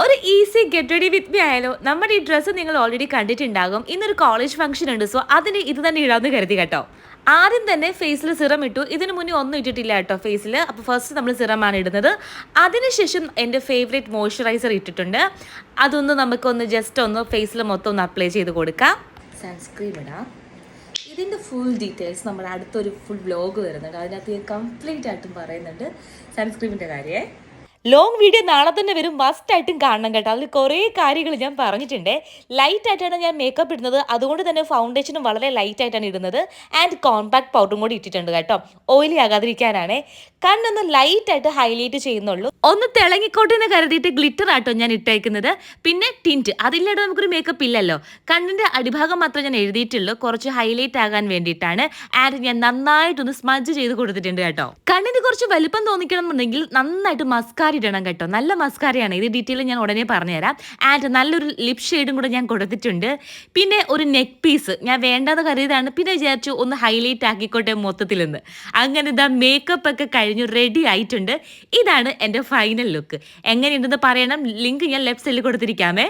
ഒരു easy get ready with me ആയാലോ. നമ്മുടെ ഈ ഡ്രസ്സ് നിങ്ങൾ ഓൾറെഡി കണ്ടിട്ടുണ്ടാകും. ഇന്നൊരു കോളേജ് ഫംഗ്ഷൻ ഉണ്ട്, സോ അതിന് ഇത് തന്നെ ഇടാമെന്ന് കരുതി കേട്ടോ. ആദ്യം തന്നെ ഫേസിൽ സിറം ഇട്ടു. ഇതിന് മുന്നേ ഒന്നും ഇട്ടിട്ടില്ല കേട്ടോ ഫേസിൽ. അപ്പോൾ ഫസ്റ്റ് നമ്മൾ സിറമാണ് ഇടുന്നത്. അതിനുശേഷം എൻ്റെ ഫേവറേറ്റ് മോയ്സ്ചറൈസർ ഇട്ടിട്ടുണ്ട്. അതൊന്ന് നമുക്കൊന്ന് ജസ്റ്റ് ഒന്ന് ഫേസിൽ മൊത്തം ഒന്ന് അപ്ലൈ ചെയ്ത് കൊടുക്കാം. സൺസ്ക്രീൻ ഇടാം. ഇതിൻ്റെ ഫുൾ ഡീറ്റെയിൽസ് നമ്മുടെ അടുത്തൊരു ഫുൾ വ്ലോഗ് വരുന്നുണ്ട്, അതിനകത്ത് കംപ്ലീറ്റ് ആയിട്ടും പറയുന്നുണ്ട് സൺസ്ക്രീമിൻ്റെ കാര്യമേ. ലോങ് വീഡിയോ നാളെ തന്നെ വരും, മസ്റ്റായിട്ടും കാണണം കേട്ടോ. അതിൽ കുറേ കാര്യങ്ങൾ ഞാൻ പറഞ്ഞിട്ടുണ്ട്. ലൈറ്റ് ആയിട്ടാണ് ഞാൻ മേക്കപ്പ് ഇടുന്നത്, അതുകൊണ്ട് തന്നെ ഫൗണ്ടേഷനും വളരെ ലൈറ്റ് ആയിട്ടാണ് ഇടുന്നത്. ആൻഡ് കോമ്പാക്ട് പൗഡറും കൂടി ഇട്ടിട്ടുണ്ട് കേട്ടോ, ഓയിലി ആകാതിരിക്കാനാണ്. കണ്ണൊന്ന് ലൈറ്റ് ആയിട്ട് ഹൈലൈറ്റ് ചെയ്യുന്നുള്ളൂ, ഒന്ന് തിളങ്ങിക്കോട്ടെ എന്ന് കരുതിയിട്ട് ഗ്ലിറ്റർ ആട്ടോ ഞാൻ ഇട്ടേക്കുന്നത്. പിന്നെ ടിൻറ്റ് അതില്ലാതെ നമുക്കൊരു മേക്കപ്പ് ഇല്ലല്ലോ. കണ്ണിൻ്റെ അടിഭാഗം മാത്രമേ ഞാൻ എഴുതിയിട്ടുള്ളൂ, കുറച്ച് ഹൈലൈറ്റ് ആകാൻ വേണ്ടിയിട്ടാണ്. ആൻഡ് ഞാൻ നന്നായിട്ടൊന്ന് സ്മജ് ചെയ്ത് കൊടുത്തിട്ടുണ്ട് കേട്ടോ. കണ്ണിന് കുറച്ച് വലിപ്പം തോന്നിക്കണം എന്നുണ്ടെങ്കിൽ നന്നായിട്ട് മസ്കാര ഇടണം കേട്ടോ. നല്ല മസ്കാരയാണ് ഇത്, ഡീറ്റെയിൽ ഞാൻ ഉടനെ പറഞ്ഞുതരാം. ആൻഡ് നല്ലൊരു ലിപ് ഷെയ്ഡും കൂടെ ഞാൻ കൊടുത്തിട്ടുണ്ട്. പിന്നെ ഒരു നെക്ക് പീസ് ഞാൻ വേണ്ടെന്ന് കരുതിയതാണ്, പിന്നെ വിചാരിച്ചു ഒന്ന് ഹൈലൈറ്റ് ആക്കിക്കോട്ടെ മൊത്തത്തിലെന്ന്. അങ്ങനെ ഇതാ മേക്കപ്പ് ഒക്കെ കഴിഞ്ഞു റെഡി ആയിട്ടുണ്ട്. ഇതാണ് എൻ്റെ ഫൈനൽ ലുക്ക്. എങ്ങനെയുണ്ടെന്ന് പറയണം. ലിങ്ക് ഞാൻ ലെഫ്റ്റ് സൈഡിൽ കൊടുത്തിരിക്കാമേ.